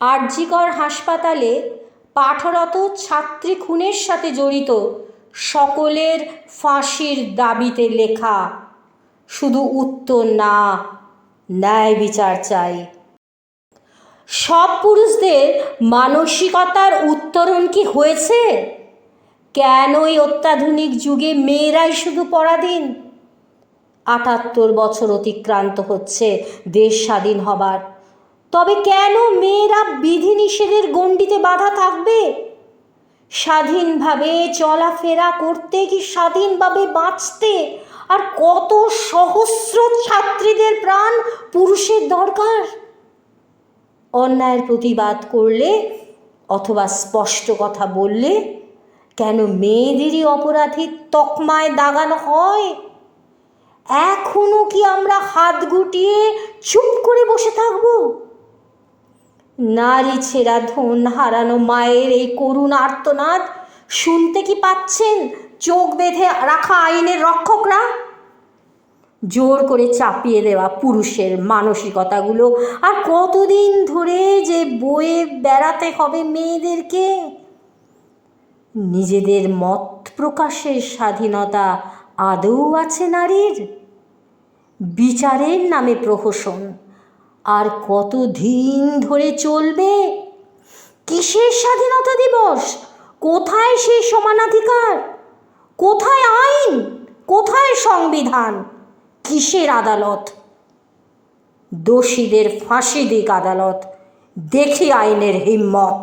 আরজিকর হাসপাতালে পাঠরত ছাত্রী খুনের সাথে জড়িত সকলের ফাঁসির দাবিতে লেখা। শুধু উত্তর না, ন্যায় বিচার চাই। সব পুরুষদের মানসিকতার উত্তরণ কি হয়েছে? কেনই অত্যাধুনিক যুগে মেয়েরাই শুধু পরাধীন? ৭৮ বছর অতিক্রান্ত হচ্ছে দেশ স্বাধীন হবার, তবে কেন মেয়েরা বিধিনিষেধের গণ্ডিতে বাঁধা থাকবে? স্বাধীনভাবে চলাফেরা করতে কি স্বাধীনভাবে বাঁচতে আর কত সহস্র ছাত্রীদের প্রাণ পুরুষের দরকার? অন্যায়ের প্রতিবাদ করলে অথবা স্পষ্ট কথা বললে কেন মেয়েদেরই অপরাধীর তকমায় দাগানো হয়? এখনো কি আমরা হাত গুটিয়ে চুপ করে বসে থাকব? নারী ছেঁড়া ধন হারানো মায়ের এই করুণ আর্তনাদ শুনতে কি পাচ্ছেন চোখ বেঁধে রাখা আইনের রক্ষকরা? জোর করে চাপিয়ে দেওয়া পুরুষের মানসিকতাগুলো আর কতদিন ধরে যে বয়ে বেড়াতে হবে মেয়েদেরকে? নিজেদের মত প্রকাশের স্বাধীনতা আদৌ আছে নারীর? বিচারের নামে প্রহসন আর কতদিন ধরে চলবে? কিসের স্বাধীনতা দিবস? কোথায় সেই সমানাধিকার? কোথায় আইন? কোথায় সংবিধান? কিসের আদালত? দোষীদের ফাঁসি দিক আদালত, দেখি আইনের হিম্মত।